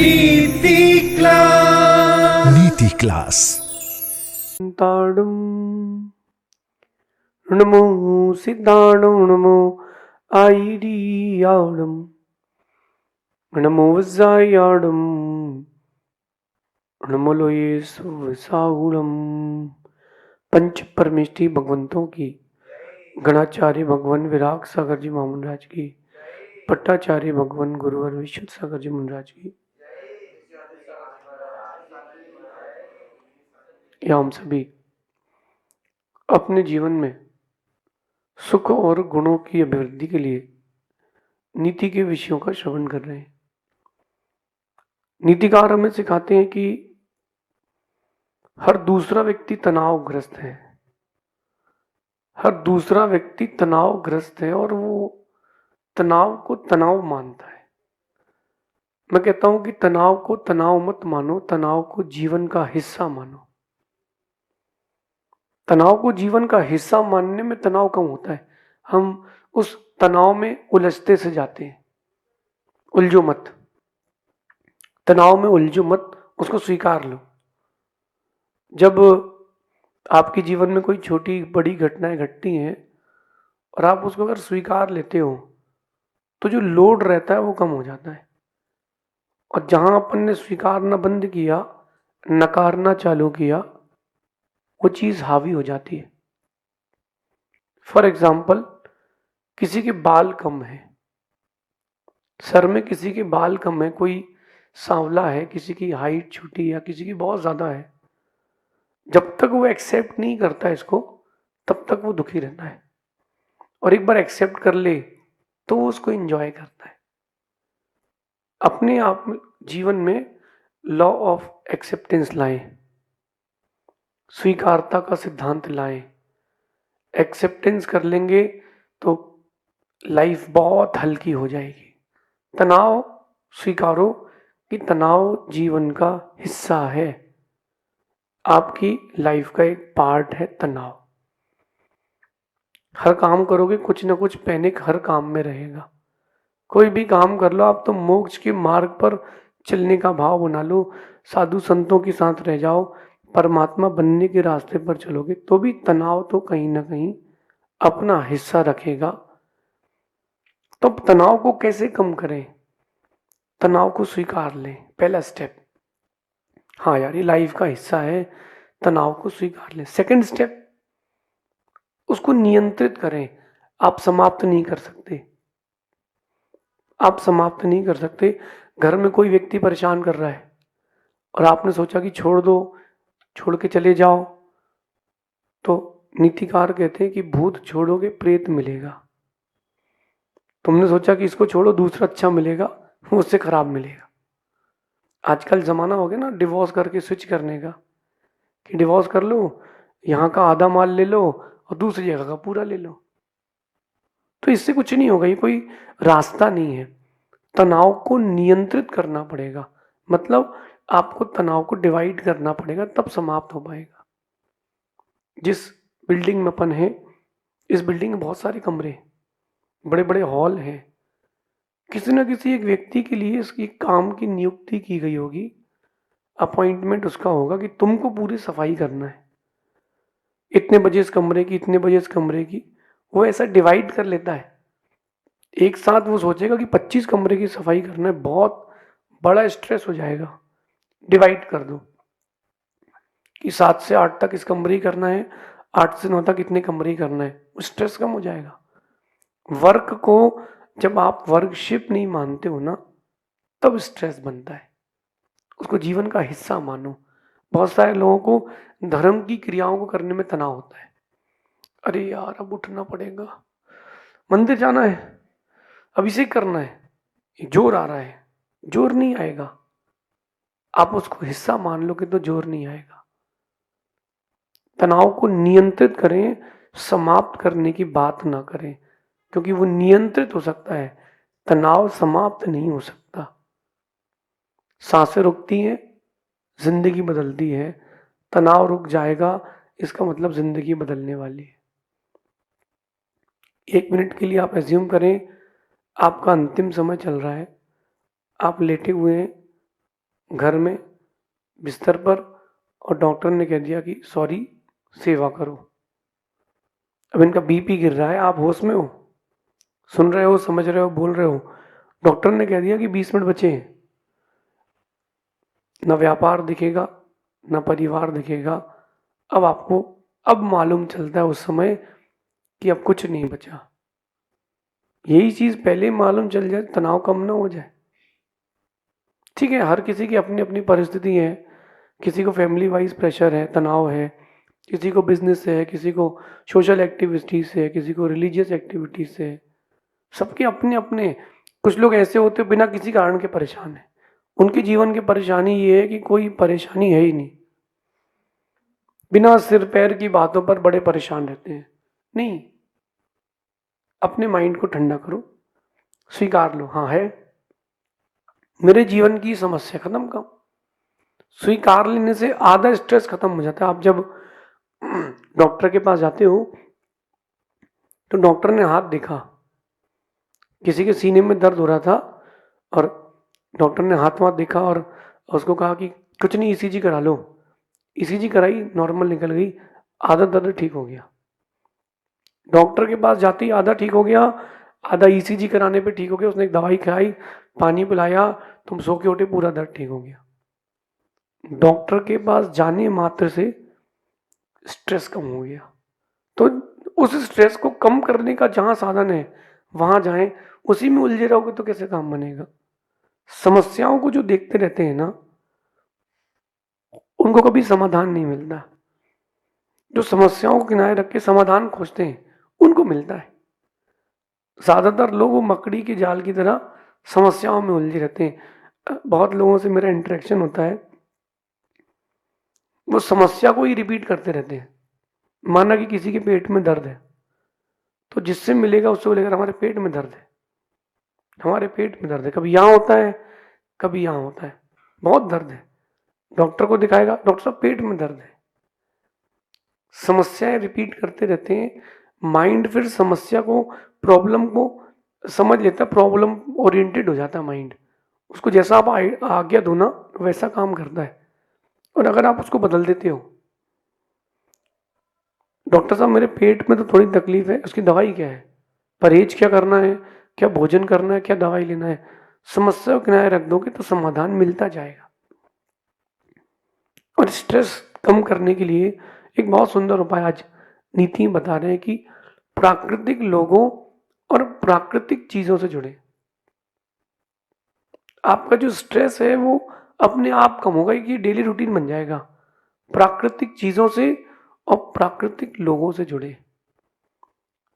नीति क्लास। नीति क्लास। ताडुम नमो सिद्धाणो नमो आईडियाडम नमो वज्जायाडम नमो लोये सुविसाहुलम। पंच परमेष्टि भगवंतों की, गणाचार्य भगवान विराग सागर जी महामंडराज की, पट्टाचार्य भगवान गुरुवर विशुद्ध सागर जी महाराज की, या हम सभी अपने जीवन में सुख और गुणों की अभिवृद्धि के लिए नीति के विषयों का श्रवण कर रहे हैं। नीतिकार हमें सिखाते हैं कि हर दूसरा व्यक्ति तनावग्रस्त है, हर दूसरा व्यक्ति तनावग्रस्त है और वो तनाव को तनाव मानता है। मैं कहता हूं कि तनाव को तनाव मत मानो, तनाव को जीवन का हिस्सा मानो। तनाव को जीवन का हिस्सा मानने में तनाव कम होता है। हम उस तनाव में उलझते से जाते हैं। उलझो मत, तनाव में उलझो मत, उसको स्वीकार लो। जब आपके जीवन में कोई छोटी बड़ी घटनाएं घटती हैं और आप उसको अगर स्वीकार लेते हो तो जो लोड रहता है वो कम हो जाता है। और जहां अपन ने स्वीकारना बंद किया, नकारना चालू किया, वो चीज हावी हो जाती है। फॉर एग्जाम्पल, किसी के बाल कम है, सर में किसी के बाल कम है, कोई सांवला है, किसी की हाइट छोटी है, किसी की बहुत ज्यादा है। जब तक वो एक्सेप्ट नहीं करता इसको, तब तक वो दुखी रहता है। और एक बार एक्सेप्ट कर ले तो वो उसको एंजॉय करता है। अपने आप जीवन में लॉ ऑफ एक्सेप्टेंस लाएं, स्वीकारता का सिद्धांत लाएं। एक्सेप्टेंस कर लेंगे तो लाइफ बहुत हल्की हो जाएगी। तनाव स्वीकारो कि तनाव जीवन का हिस्सा है, आपकी लाइफ का एक पार्ट है तनाव। हर काम करोगे कुछ ना कुछ पैनिक हर काम में रहेगा। कोई भी काम कर लो, आप तो मोक्ष के मार्ग पर चलने का भाव बना लो, साधु संतों के साथ रह जाओ, परमात्मा बनने के रास्ते पर चलोगे तो भी तनाव तो कहीं ना कहीं अपना हिस्सा रखेगा। तो तनाव को कैसे कम करें? तनाव को स्वीकार लें, पहला स्टेप। हाँ यार, ये लाइफ का हिस्सा है, तनाव को स्वीकार लें। सेकंड स्टेप, उसको नियंत्रित करें। आप समाप्त नहीं कर सकते, आप समाप्त नहीं कर सकते। घर में कोई व्यक्ति परेशान कर रहा है और आपने सोचा कि छोड़ दो, छोड़ के चले जाओ, तो नीतिकार कहते हैं कि भूत छोड़ोगे प्रेत मिलेगा। तुमने सोचा कि इसको छोड़ो दूसरा अच्छा मिलेगा, वो उससे खराब मिलेगा। आजकल जमाना हो गया ना डिवोर्स करके स्विच करने का, कि डिवोर्स कर लो, यहाँ का आधा माल ले लो और दूसरी जगह का पूरा ले लो। तो इससे कुछ नहीं होगा, ये कोई रास्ता नहीं है। तनाव को नियंत्रित करना पड़ेगा, मतलब आपको तनाव को डिवाइड करना पड़ेगा, तब समाप्त हो पाएगा। जिस बिल्डिंग में अपन है, इस बिल्डिंग में बहुत सारे कमरे, बड़े बड़े हॉल हैं। किसी न किसी एक व्यक्ति के लिए इसकी काम की नियुक्ति की गई होगी, अपॉइंटमेंट उसका होगा कि तुमको पूरी सफाई करना है, इतने बजे इस कमरे की, इतने बजे इस कमरे की। वो ऐसा डिवाइड कर लेता है। एक साथ वो सोचेगा कि 25 कमरे की सफाई करना है, बहुत बड़ा स्ट्रेस हो जाएगा। डिवाइड कर दो कि 7 से 8 तक इस कमरे ही करना है, 8 से 9 तक इतने कमरे ही करना है, स्ट्रेस कम हो जाएगा। वर्क को जब आप वर्कशिप नहीं मानते हो ना, तब स्ट्रेस बनता है। उसको जीवन का हिस्सा मानो। बहुत सारे लोगों को धर्म की क्रियाओं को करने में तनाव होता है। अरे यार, अब उठना पड़ेगा, मंदिर जाना है, अभिषेक करना है, ये जोर आ रहा है। जोर नहीं आएगा, आप उसको हिस्सा मान लोगे तो जोर नहीं आएगा। तनाव को नियंत्रित करें, समाप्त करने की बात ना करें, क्योंकि वो नियंत्रित हो सकता है, तनाव समाप्त नहीं हो सकता। सांसें रुकती हैं, जिंदगी बदलती है। तनाव रुक जाएगा, इसका मतलब जिंदगी बदलने वाली है। 1 मिनट के लिए आप एज्यूम करें आपका अंतिम समय चल रहा है, आप लेटे हुए हैं, घर में बिस्तर पर, और डॉक्टर ने कह दिया कि सॉरी, सेवा करो। अब इनका बीपी गिर रहा है, आप होश में हो, सुन रहे हो, समझ रहे हो, बोल रहे हो। डॉक्टर ने कह दिया कि 20 मिनट बचे हैं। न व्यापार दिखेगा, न परिवार दिखेगा। अब आपको अब मालूम चलता है उस समय कि अब कुछ नहीं बचा। यही चीज पहले मालूम चल जाए, तनाव कम ना हो जाए। ठीक है, हर किसी की अपनी अपनी परिस्थिति है। किसी को फैमिली वाइज प्रेशर है, तनाव है, किसी को बिजनेस से है, किसी को सोशल एक्टिविटीज से है, किसी को रिलीजियस एक्टिविटीज से है। सबके अपने अपने। कुछ लोग ऐसे होते हैं बिना किसी कारण के परेशान है। उनके जीवन की परेशानी ये है कि कोई परेशानी है ही नहीं, बिना सिर पैर की बातों पर बड़े परेशान रहते हैं। नहीं, अपने माइंड को ठंडा करो, स्वीकार लो, हाँ है मेरे जीवन की समस्या, खत्म करो। स्वीकार लेने से आधा स्ट्रेस खत्म हो जाता है। आप जब डॉक्टर के पास जाते हो तो डॉक्टर ने हाथ देखा, किसी के सीने में दर्द हो रहा था, और डॉक्टर ने हाथ वाथ देखा और उसको कहा कि कुछ नहीं, ईसीजी करा लो। ईसीजी कराई, नॉर्मल निकल गई, आधा दर्द ठीक हो गया। डॉक्टर के पास जाते ही आधा ठीक हो गया, आधा ईसीजी कराने पे ठीक हो गया। उसने एक दवाई खाई, पानी पिलाया, तुम सो के उठे, पूरा दर्द ठीक हो गया। डॉक्टर के पास जाने मात्र से स्ट्रेस कम हो गया। तो उस स्ट्रेस को कम करने का जहां साधन है वहां जाएं। उसी में उलझे रहोगे तो कैसे काम बनेगा। समस्याओं को जो देखते रहते हैं ना, उनको कभी समाधान नहीं मिलता। जो समस्याओं को किनारे रख के समाधान खोजते हैं उनको मिलता है। ज्यादातर लोग वो मकड़ी के जाल की तरह समस्याओं में उलझे रहते हैं। बहुत लोगों से मेरा इंटरेक्शन होता है, वो समस्या को ही रिपीट करते रहते हैं। माना कि किसी के पेट में दर्द है, तो जिससे मिलेगा उससे बोलेगा हमारे पेट में दर्द है, हमारे पेट में दर्द है। कभी यहाँ होता है, कभी यहाँ होता है, बहुत दर्द है। डॉक्टर को दिखाएगा, डॉक्टर साहब पेट में दर्द है। समस्याएं रिपीट करते रहते हैं। माइंड फिर समस्या को, प्रॉब्लम को समझ लेता है, प्रॉब्लम ओरिएंटेड हो जाता है माइंड। उसको जैसा आप आज्ञा दो ना वैसा काम करता है। और अगर आप उसको बदल देते हो, डॉक्टर साहब मेरे पेट में तो थोड़ी तकलीफ है, उसकी दवाई क्या है, परहेज क्या करना है, क्या भोजन करना है, क्या दवाई लेना है, समस्या को किनारे रख दोगे तो समाधान मिलता जाएगा। और स्ट्रेस कम करने के लिए एक बहुत सुंदर उपाय आज नीति बता रहे हैं कि प्राकृतिक लोगों और प्राकृतिक चीजों से जुड़े। आपका जो स्ट्रेस है वो अपने आप कम होगा, कि डेली रूटीन बन जाएगा। प्राकृतिक चीजों से और प्राकृतिक लोगों से जुड़े।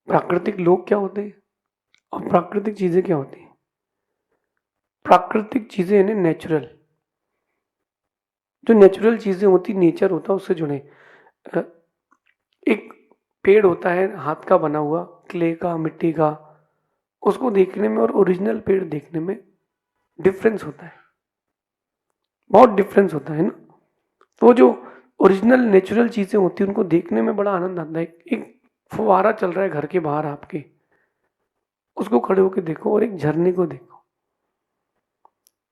प्राकृतिक लोग क्या होते हैं और प्राकृतिक चीजें क्या होती हैं। प्राकृतिक चीजें यानी नेचुरल, जो नेचुरल चीजें होती, नेचर होता है, उससे जुड़े। एक पेड़ होता है हाथ का बना हुआ, क्ले का, मिट्टी का, उसको देखने में और ओरिजिनल पेड़ देखने में डिफरेंस होता है, बहुत डिफरेंस होता है ना। तो जो ओरिजिनल नेचुरल चीजें होती हैं उनको देखने में बड़ा आनंद आता है। एक फुवारा चल रहा है घर के बाहर आपके, उसको खड़े होकर देखो, और एक झरने को देखो।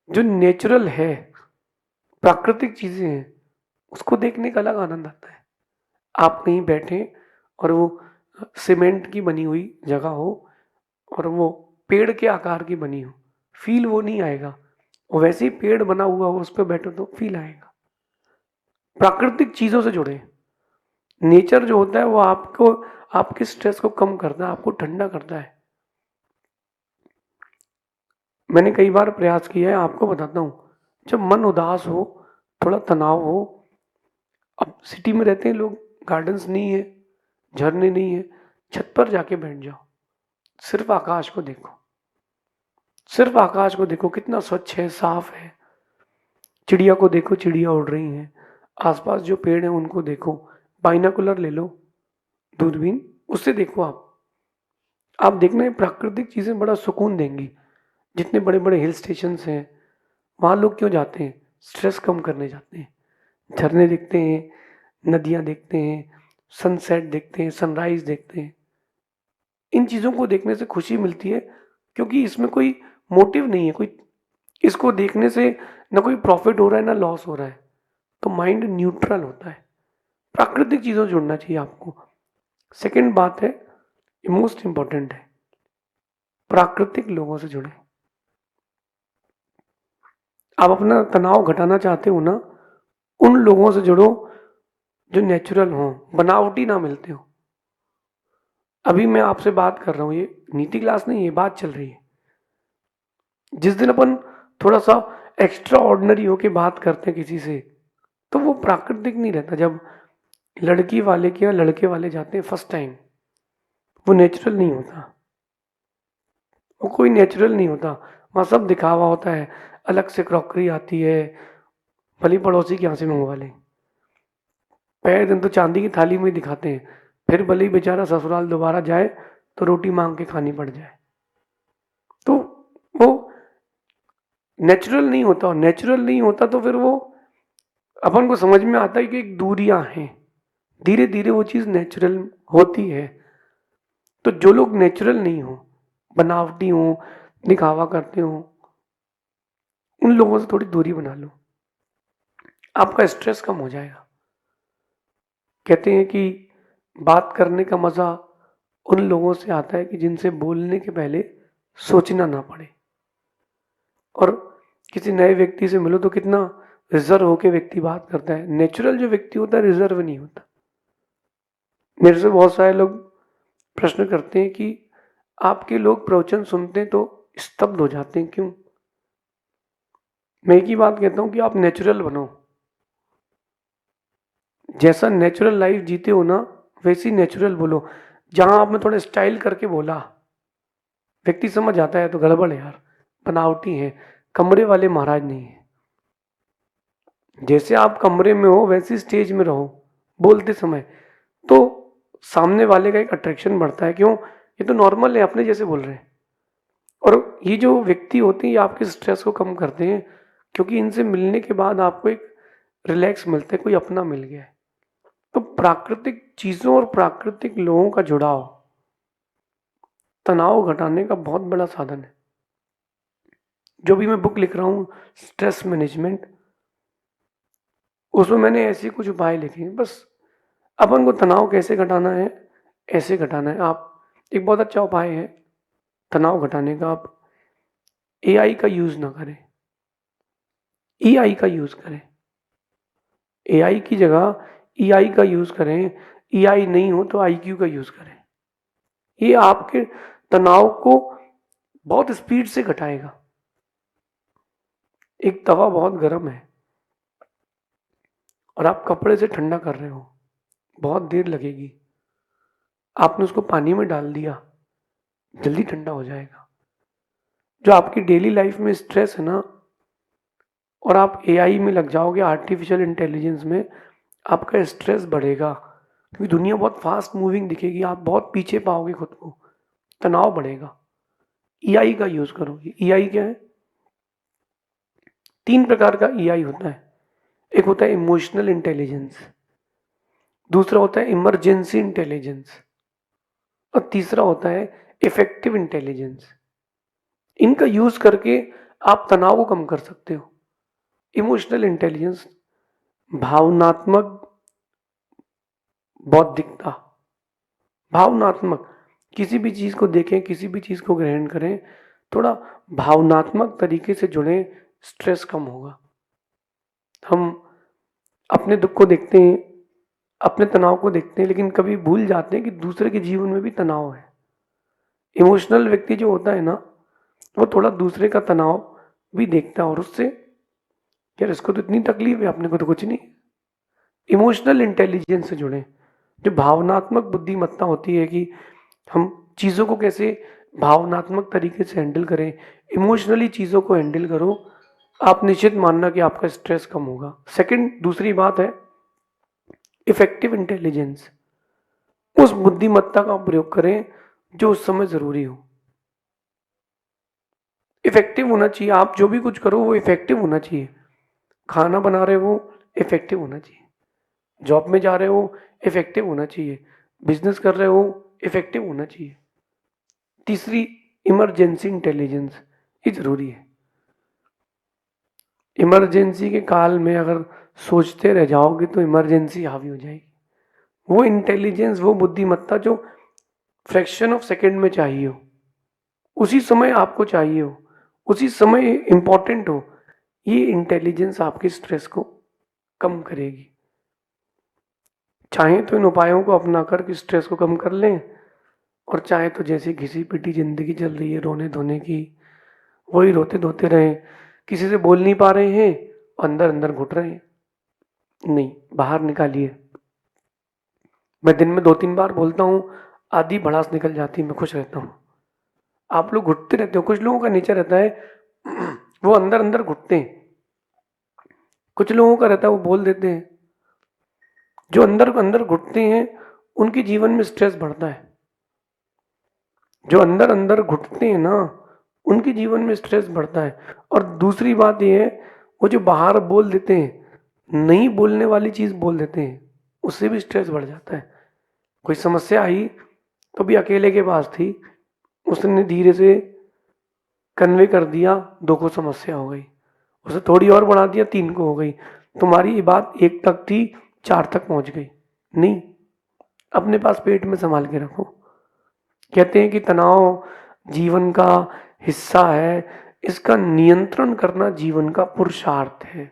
जो नेचुरल है, प्राकृतिक चीजें हैं, उसको देखने का अलग आनंद आता है। आप कहीं बैठे और वो सीमेंट की बनी हुई जगह हो और वो पेड़ के आकार की बनी हो, फील वो नहीं आएगा। और वैसे ही पेड़ बना हुआ हो, उस पर बैठो तो फील आएगा। प्राकृतिक चीजों से जुड़े। नेचर जो होता है वो आपको, आपके स्ट्रेस को कम करता है, आपको ठंडा करता है। मैंने कई बार प्रयास किया है, आपको बताता हूँ। जब मन उदास हो, थोड़ा तनाव हो, अब सिटी में रहते हैं लोग, गार्डन्स नहीं है, झरने नहीं है, छत पर जाके बैठ जाओ, सिर्फ आकाश को देखो। सिर्फ आकाश को देखो, कितना स्वच्छ है, साफ है। चिड़िया को देखो, चिड़िया उड़ रही हैं। आसपास जो पेड़ हैं उनको देखो। बाइनाकुलर ले लो, दूरबीन, उससे देखो। आप देखना, प्राकृतिक चीजें बड़ा सुकून देंगी। जितने बड़े बड़े हिल स्टेशन हैं वहां लोग क्यों जाते हैं, स्ट्रेस कम करने जाते हैं। झरने देखते हैं, नदियां देखते हैं, सनसेट देखते हैं, सनराइज देखते हैं। इन चीजों को देखने से खुशी मिलती है, क्योंकि इसमें कोई मोटिव नहीं है, कोई इसको देखने से ना कोई प्रॉफिट हो रहा है ना लॉस हो रहा है, तो माइंड न्यूट्रल होता है। प्राकृतिक चीज़ों से जुड़ना चाहिए आपको। सेकंड बात है, ये मोस्ट इंपॉर्टेंट है, प्राकृतिक लोगों से जुड़े। आप अपना तनाव घटाना चाहते हो ना, उन लोगों से जुड़ो जो नेचुरल हो, बनावटी ना मिलते हो। अभी मैं आपसे बात कर रहा हूं, ये नीति क्लास नहीं, ये बात चल रही है। जिस दिन अपन थोड़ा सा एक्स्ट्रा ऑर्डिनरी होके बात करते हैं किसी से, तो वो प्राकृतिक नहीं रहता। जब लड़की वाले के या लड़के वाले जाते हैं फर्स्ट टाइम, वो नेचुरल नहीं होता, वो कोई नेचुरल नहीं होता। वहाँ सब दिखावा होता है, अलग से क्रॉकरी आती है, भली पड़ोसी के यहाँ से मंगवा लें। पहले दिन तो चांदी की थाली में ही दिखाते हैं, फिर भले ही बेचारा ससुराल दोबारा जाए तो रोटी मांग के खानी पड़ जाए। तो वो नेचुरल नहीं होता, और नेचुरल नहीं होता तो फिर वो अपन को समझ में आता है कि एक दूरियां हैं, धीरे धीरे वो चीज़ नेचुरल होती है। तो जो लोग नेचुरल नहीं हो, बनावटी हो, दिखावा करते हो, उन लोगों से थोड़ी दूरी बना लो, आपका स्ट्रेस कम हो जाएगा। कहते हैं कि बात करने का मज़ा उन लोगों से आता है कि जिनसे बोलने के पहले सोचना ना पड़े। और किसी नए व्यक्ति से मिलो तो कितना रिजर्व होकर व्यक्ति बात करता है। नेचुरल जो व्यक्ति होता है रिजर्व नहीं होता। मेरे से बहुत सारे लोग प्रश्न करते हैं कि आपके लोग प्रवचन सुनते हैं तो स्तब्ध हो जाते हैं, क्यों? मैं एक ही बात कहता हूं कि आप नेचुरल बनो। जैसा नेचुरल लाइफ जीते हो ना, वैसी नेचुरल बोलो। जहां आपने थोड़ा स्टाइल करके बोला, व्यक्ति समझ आता है तो गड़बड़ है यार, बनावटी है, कमरे वाले महाराज नहीं है। जैसे आप कमरे में हो वैसी स्टेज में रहो बोलते समय, तो सामने वाले का एक अट्रैक्शन बढ़ता है। क्यों? ये तो नॉर्मल है, अपने जैसे बोल रहे हैं। और ये जो व्यक्ति होते हैं ये आपके स्ट्रेस को कम करते हैं, क्योंकि इनसे मिलने के बाद आपको एक रिलैक्स मिलता है, कोई अपना मिल गया है। तो प्राकृतिक चीज़ों और प्राकृतिक लोगों का जुड़ाव तनाव घटाने का बहुत बड़ा साधन है। जो भी मैं बुक लिख रहा हूँ स्ट्रेस मैनेजमेंट, उसमें मैंने ऐसे कुछ उपाय लिखे हैं। बस अपन को तनाव कैसे घटाना है, ऐसे घटाना है। आप एक बहुत अच्छा उपाय है तनाव घटाने का, आप एआई का यूज ना करें, ईआई का यूज करें। एआई की जगह ईआई का यूज करें। ईआई नहीं हो तो आईक्यू का यूज करें। ये आपके तनाव को बहुत स्पीड से घटाएगा। एक तवा बहुत गर्म है और आप कपड़े से ठंडा कर रहे हो, बहुत देर लगेगी। आपने उसको पानी में डाल दिया, जल्दी ठंडा हो जाएगा। जो आपकी डेली लाइफ में स्ट्रेस है ना, और आप एआई में लग जाओगे, आर्टिफिशियल इंटेलिजेंस में, आपका स्ट्रेस बढ़ेगा, क्योंकि दुनिया बहुत फास्ट मूविंग दिखेगी, आप बहुत पीछे पाओगे खुद को, तनाव बढ़ेगा। ईआई का यूज करो। ईआई क्या है? 3 प्रकार का ईआई होता है। एक होता है इमोशनल इंटेलिजेंस, दूसरा होता है इमरजेंसी इंटेलिजेंस, और तीसरा होता है इफेक्टिव इंटेलिजेंस। इनका यूज करके आप तनाव को कम कर सकते हो। इमोशनल इंटेलिजेंस, भावनात्मक बौद्धिकता, भावनात्मक, किसी भी चीज को देखें, किसी भी चीज को ग्रहण करें, थोड़ा भावनात्मक तरीके से जुड़े, स्ट्रेस कम होगा। हम अपने दुख को देखते हैं, अपने तनाव को देखते हैं, लेकिन कभी भूल जाते हैं कि दूसरे के जीवन में भी तनाव है। इमोशनल व्यक्ति जो होता है ना, वो थोड़ा दूसरे का तनाव भी देखता है और उससे, यार इसको तो इतनी तकलीफ है, अपने को तो कुछ नहीं। इमोशनल इंटेलिजेंस से जुड़े, जो भावनात्मक बुद्धिमत्ता होती है कि हम चीज़ों को कैसे भावनात्मक तरीके से हैंडल करें, इमोशनली चीज़ों को हैंडल करो, आप निश्चित मानना कि आपका स्ट्रेस कम होगा। सेकंड, दूसरी बात है इफेक्टिव इंटेलिजेंस। उस बुद्धिमत्ता का प्रयोग करें जो उस समय जरूरी हो। इफेक्टिव होना चाहिए, आप जो भी कुछ करो वो इफेक्टिव होना चाहिए। खाना बना रहे हो, इफेक्टिव होना चाहिए। जॉब में जा रहे हो, इफेक्टिव होना चाहिए। बिजनेस कर रहे हो, इफेक्टिव होना चाहिए। तीसरी, इमरजेंसी इंटेलिजेंस, ये जरूरी है। इमरजेंसी के काल में अगर सोचते रह जाओगे तो इमरजेंसी हावी हो जाएगी। वो इंटेलिजेंस, वो बुद्धिमत्ता जो फ्रैक्शन ऑफ सेकंड में चाहिए हो, उसी समय आपको चाहिए हो, उसी समय इंपॉर्टेंट हो, ये इंटेलिजेंस आपके स्ट्रेस को कम करेगी। चाहे तो इन उपायों को अपना कर स्ट्रेस को कम कर लें, और चाहे तो जैसे घिसी पिटी जिंदगी चल रही है रोने धोने की, वही रोते धोते रहें। किसी से बोल नहीं पा रहे हैं, अंदर अंदर घुट रहे हैं, नहीं, बाहर निकालिए। मैं दिन में 2-3 बार बोलता हूँ, आधी भड़ास निकल जाती है, मैं खुश रहता हूँ। आप लोग घुटते रहते हो, कुछ लोगों का नेचर रहता है वो अंदर अंदर घुटते हैं, कुछ लोगों का रहता है वो बोल देते हैं। जो अंदर अंदर घुटते हैं उनके जीवन में स्ट्रेस बढ़ता है। जो अंदर अंदर घुटते हैं ना, उनके जीवन में स्ट्रेस बढ़ता है। और दूसरी बात यह है, वो जो बाहर बोल देते हैं, नहीं बोलने वाली चीज़ बोल देते हैं, उससे भी स्ट्रेस बढ़ जाता है। कोई समस्या आई तो भी अकेले के पास थी, उसने धीरे से कन्वे कर दिया, 2 को समस्या हो गई, उसे थोड़ी और बढ़ा दिया, 3 को हो गई। तुम्हारी ये बात 1 तक थी, 4 तक पहुंच गई। नहीं, अपने पास पेट में संभाल के रखो। कहते हैं कि तनाव जीवन का हिस्सा है, इसका नियंत्रण करना जीवन का पुरुषार्थ है,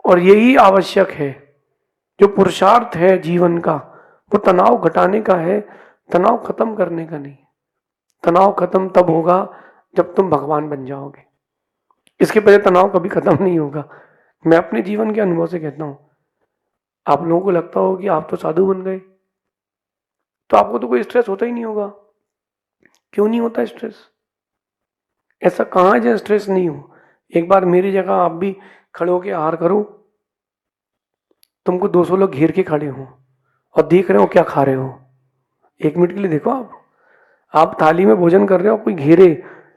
और यही आवश्यक है। जो पुरुषार्थ है जीवन का, वो तनाव घटाने का है, तनाव खत्म करने का नहीं। तनाव खत्म तब होगा जब तुम भगवान बन जाओगे, इसके पहले तनाव कभी खत्म नहीं होगा। मैं अपने जीवन के अनुभव से कहता हूं। आप लोगों को लगता हो कि आप तो साधु बन गए, तो आपको तो कोई स्ट्रेस होता ही नहीं होगा। क्यों नहीं होता स्ट्रेस? ऐसा कहां है जहां स्ट्रेस नहीं हो? एक बार मेरी जगह आप भी खड़े होकर आहार करो, तुमको 200 लोग घेर के खड़े हो और देख रहे हो क्या खा रहे हो। 1 मिनट के लिए देखो, आप थाली में भोजन कर रहे हो, कोई घेरे,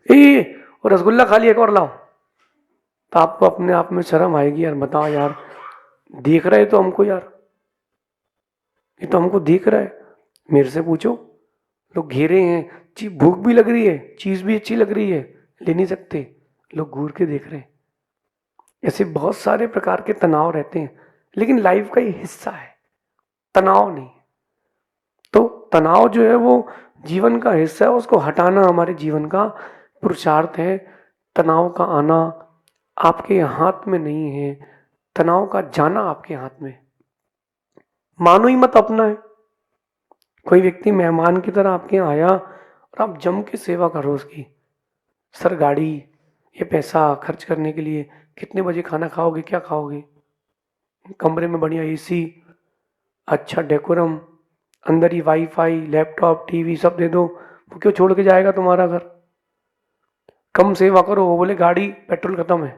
ए और रसगुल्ला खा लिया, एक और लाओ, तो आपको अपने आप में शर्म आएगी। यार बताओ यार, देख रहे तो हमको, यार ये तो हमको देख रहा है। मेरे से पूछो, लोग घेरे हैं, भूख भी लग रही है, चीज भी अच्छी लग रही है, ले नहीं सकते, लोग घूर के देख रहे हैं। ऐसे बहुत सारे प्रकार के तनाव रहते हैं, लेकिन लाइफ का ही हिस्सा है, तनाव नहीं। तो तनाव जो है वो जीवन का हिस्सा है, उसको हटाना हमारे जीवन का पुरुषार्थ है। तनाव का आना आपके हाथ में नहीं है, तनाव का जाना आपके हाथ में। मानो ही मत अपना है। कोई व्यक्ति मेहमान की तरह आपके यहाँ आया और आप जम के सेवा करो उसकी। सर गाड़ी, ये पैसा खर्च करने के लिए, कितने बजे खाना खाओगे, क्या खाओगे, कमरे में बढ़िया एसी, अच्छा डेकोरम, अंदर ही वाईफाई, लैपटॉप, टीवी सब दे दो, वो क्यों छोड़ के जाएगा तुम्हारा घर? कम सेवा करो। वो बोले गाड़ी पेट्रोल खत्म है,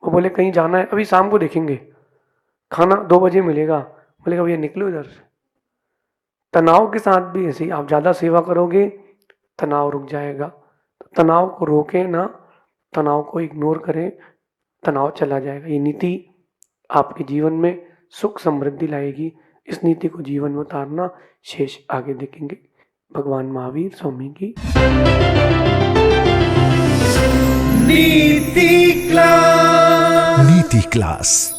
वो बोले कहीं जाना है, अभी शाम को देखेंगे, खाना 2 बजे मिलेगा, बोलेगा भैया निकलो इधर से। तनाव के साथ भी ऐसे ही, आप ज़्यादा सेवा करोगे तनाव रुक जाएगा। तो तनाव को रोकें ना, तनाव को इग्नोर करें, तनाव चला जाएगा। ये नीति आपके जीवन में सुख समृद्धि लाएगी। इस नीति को जीवन में उतारना, शेष आगे देखेंगे। भगवान महावीर स्वामी की नीति क्लास। नीति क्लास।